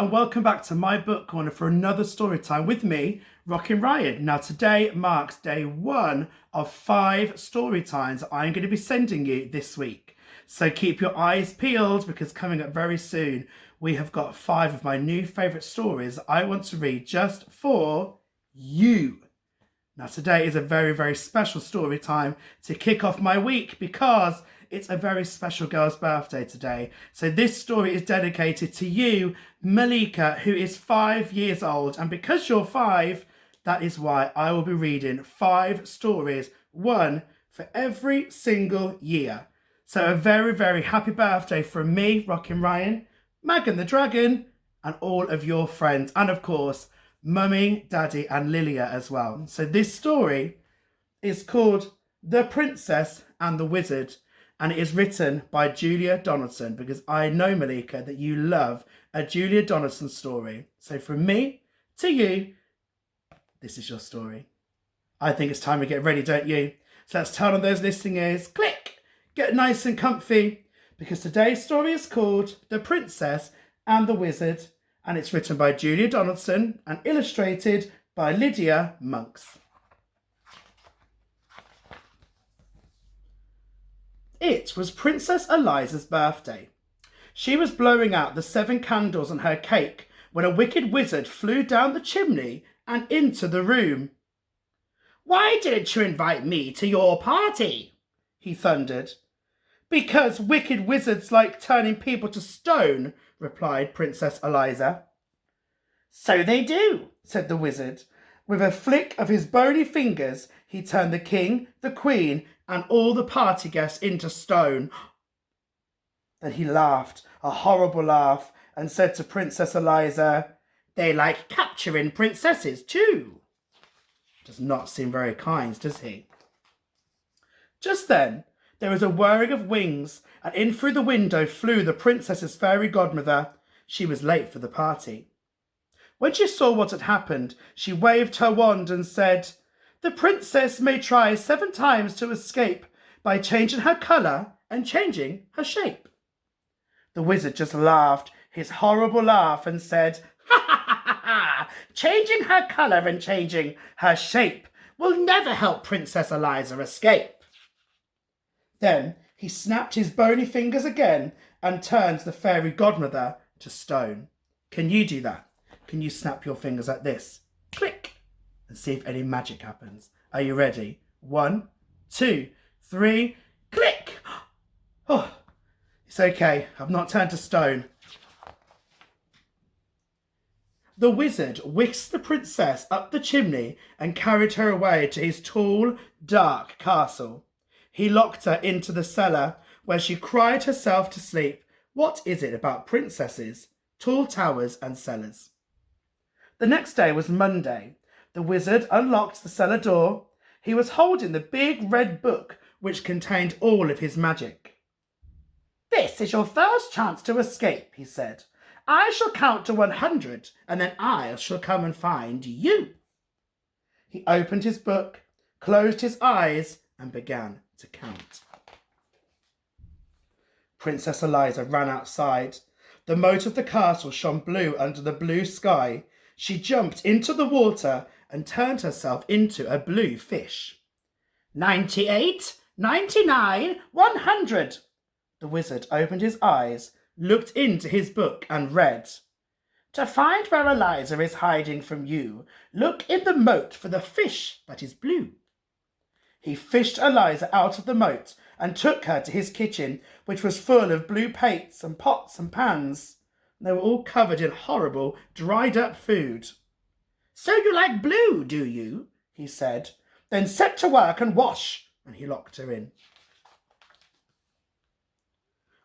and welcome back to my book corner for another story time with me, Rockin' Ryan. Now today marks day 1 of 5 story times I'm going to be sending you this week. So keep your eyes peeled because coming up very soon we have got 5 of my new favourite stories I want to read just for you. Now today is a very, very special story time to kick off my week because it's a very special girl's birthday today. So this story is dedicated to you, Malika, who is 5 years old. And because you're 5, that is why I will be reading 5 stories, 1 for every single year. So a very, very happy birthday from me, Rockin' Ryan, Megan the Dragon, and all of your friends. And of course, Mummy, Daddy, and Lilia as well. So this story is called The Princess and the Wizard. And it is written by Julia Donaldson because I know, Malika, that you love a Julia Donaldson story. So from me to you, this is your story. I think it's time we get ready, don't you? So let's turn on those listening ears, click, get nice and comfy, because today's story is called The Princess and the Wizard, and it's written by Julia Donaldson and illustrated by Lydia Monks. It was Princess Eliza's birthday. She was blowing out the 7 candles on her cake when a wicked wizard flew down the chimney and into the room. "Why didn't you invite me to your party?" he thundered. "Because wicked wizards like turning people to stone," replied Princess Eliza. "So they do," said the wizard. With a flick of his bony fingers, he turned the king, the queen, and all the party guests into stone. Then he laughed, a horrible laugh, and said to Princess Eliza, "They like capturing princesses too." Does not seem very kind, does he? Just then, there was a whirring of wings, and in through the window flew the princess's fairy godmother. She was late for the party. When she saw what had happened, she waved her wand and said, "The princess may try 7 times to escape by changing her colour and changing her shape." The wizard just laughed his horrible laugh and said, "Ha ha ha ha ha! Changing her colour and changing her shape will never help Princess Eliza escape." Then he snapped his bony fingers again and turned the fairy godmother to stone. Can you do that? Can you snap your fingers like this? Click! And see if any magic happens. Are you ready? 1, 2, 3, click! Oh, it's okay. I've not turned to stone. The wizard whisked the princess up the chimney and carried her away to his tall, dark castle. He locked her into the cellar where she cried herself to sleep. What is it about princesses, tall towers and cellars? The next day was Monday. The wizard unlocked the cellar door. He was holding the big red book which contained all of his magic. "This is your first chance to escape," he said. "I shall count to 100 and then I shall come and find you." He opened his book, closed his eyes and began to count. Princess Eliza ran outside. The moat of the castle shone blue under the blue sky. She jumped into the water and turned herself into a blue fish. 98, 99, 100. The wizard opened his eyes, looked into his book and read, "To find where Eliza is hiding from you, look in the moat for the fish that is blue." He fished Eliza out of the moat and took her to his kitchen, which was full of blue plates and pots and pans. They were all covered in horrible, dried-up food. "So you like blue, do you?" he said. "Then set to work and wash," and he locked her in.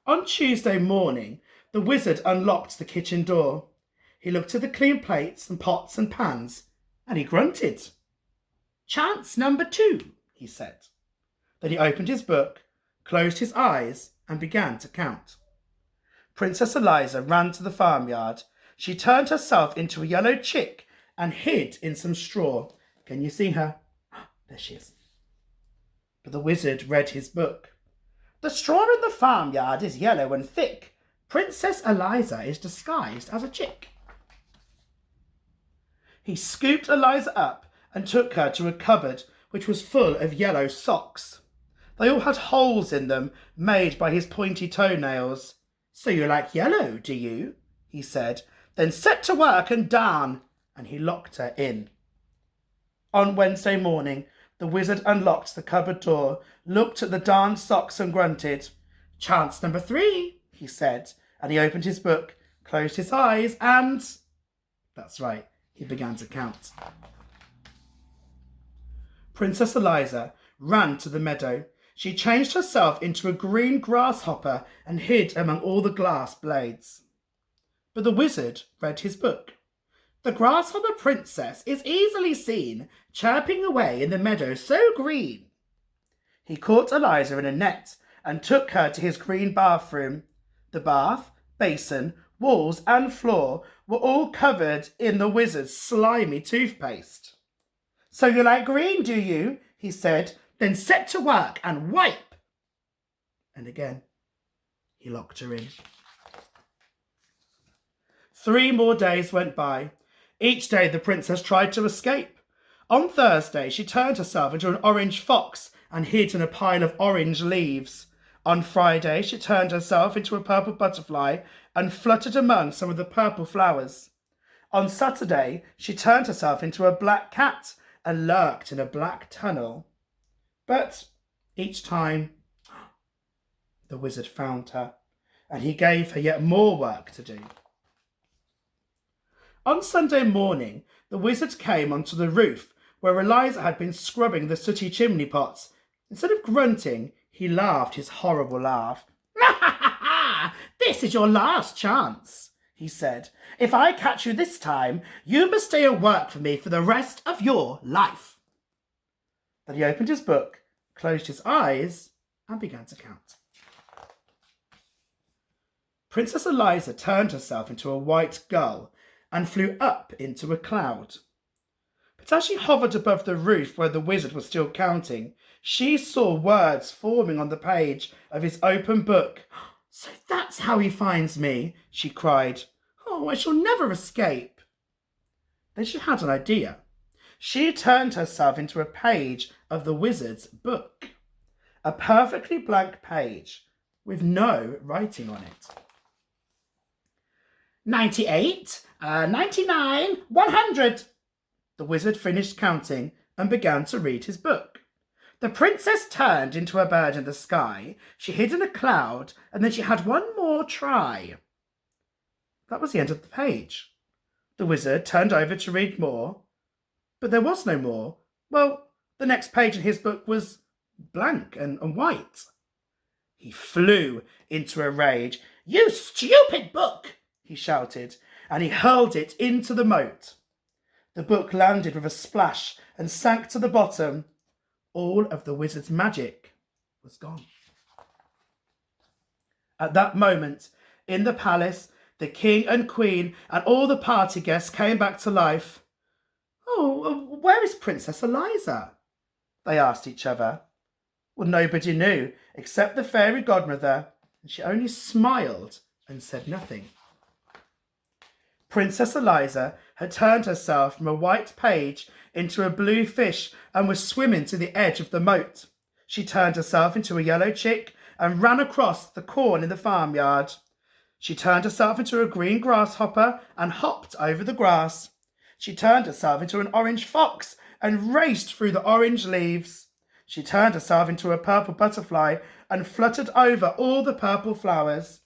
On Tuesday morning, the wizard unlocked the kitchen door. He looked at the clean plates and pots and pans, and he grunted. "Chance number 2, he said. Then he opened his book, closed his eyes, and began to count. Princess Eliza ran to the farmyard. She turned herself into a yellow chick and hid in some straw. Can you see her? There she is. But the wizard read his book. "The straw in the farmyard is yellow and thick. Princess Eliza is disguised as a chick." He scooped Eliza up and took her to a cupboard which was full of yellow socks. They all had holes in them made by his pointy toenails. "So you like yellow, do you?" he said. "Then set to work and darn," and he locked her in. On Wednesday morning, the wizard unlocked the cupboard door, looked at the darned socks and grunted. "Chance number 3, he said, and he opened his book, closed his eyes, and... That's right, he began to count. Princess Eliza ran to the meadow. She changed herself into a green grasshopper and hid among all the glass blades. But the wizard read his book. The grasshopper princess is easily seen, chirping away in the meadow so green. He caught Eliza in a net and took her to his green bathroom. The bath, basin, walls and floor were all covered in the wizard's slimy toothpaste. "So you like green, do you?" he said. "Then set to work and wipe." And again, he locked her in. 3 more days went by. Each day the princess tried to escape. On Thursday, she turned herself into an orange fox and hid in a pile of orange leaves. On Friday, she turned herself into a purple butterfly and fluttered among some of the purple flowers. On Saturday, she turned herself into a black cat and lurked in a black tunnel. But each time, the wizard found her, and he gave her yet more work to do. On Sunday morning, the wizard came onto the roof where Eliza had been scrubbing the sooty chimney pots. Instead of grunting, he laughed his horrible laugh. "This is your last chance," he said. "If I catch you this time, you must stay and work for me for the rest of your life." Then he opened his book, closed his eyes, and began to count. Princess Eliza turned herself into a white gull and flew up into a cloud. But as she hovered above the roof where the wizard was still counting, she saw words forming on the page of his open book. "So that's how he finds me," she cried. "Oh, I shall never escape." Then she had an idea. She turned herself into a page of the wizard's book. A perfectly blank page with no writing on it. 98, 99, 100. The wizard finished counting and began to read his book. The princess turned into a bird in the sky. She hid in a cloud, and then she had one more try. That was the end of the page. The wizard turned over to read more, but there was no more. Well, the next page in his book was blank and white. He flew into a rage. "You stupid book!" he shouted, and he hurled it into the moat. The book landed with a splash and sank to the bottom. All of the wizard's magic was gone. At that moment, in the palace, the king and queen and all the party guests came back to life. "Oh, where is Princess Eliza?" they asked each other. Well, nobody knew except the fairy godmother, and she only smiled and said nothing. Princess Eliza had turned herself from a white page into a blue fish and was swimming to the edge of the moat. She turned herself into a yellow chick and ran across the corn in the farmyard. She turned herself into a green grasshopper and hopped over the grass. She turned herself into an orange fox and raced through the orange leaves. She turned herself into a purple butterfly and fluttered over all the purple flowers.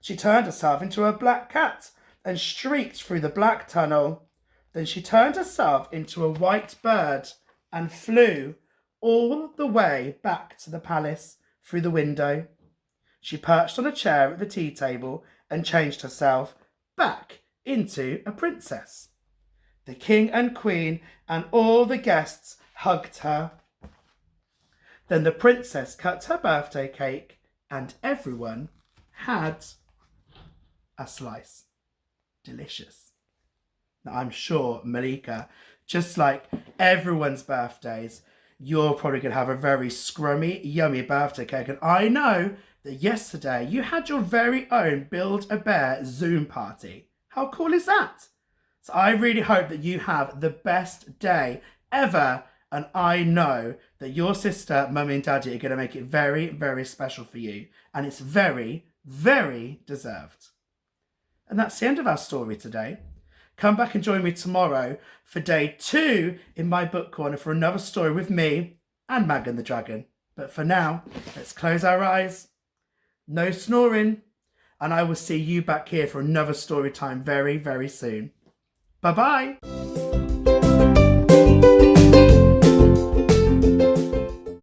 She turned herself into a black cat and streaked through the black tunnel. Then she turned herself into a white bird and flew all the way back to the palace through the window. She perched on a chair at the tea table and changed herself back into a princess. The king and queen and all the guests hugged her. Then the princess cut her birthday cake and everyone had a slice. Delicious. Now, I'm sure, Malika, just like everyone's birthdays, you're probably going to have a very scrummy, yummy birthday cake. And I know that yesterday you had your very own Build-A-Bear Zoom party. How cool is that? So I really hope that you have the best day ever. And I know that your sister, mummy and daddy are going to make it very, very special for you. And it's very, very deserved. And that's the end of our story today. Come back and join me tomorrow for day 2 in my book corner for another story with me and Megan the Dragon. But for now, let's close our eyes. No snoring. And I will see you back here for another story time very, very soon. Bye-bye.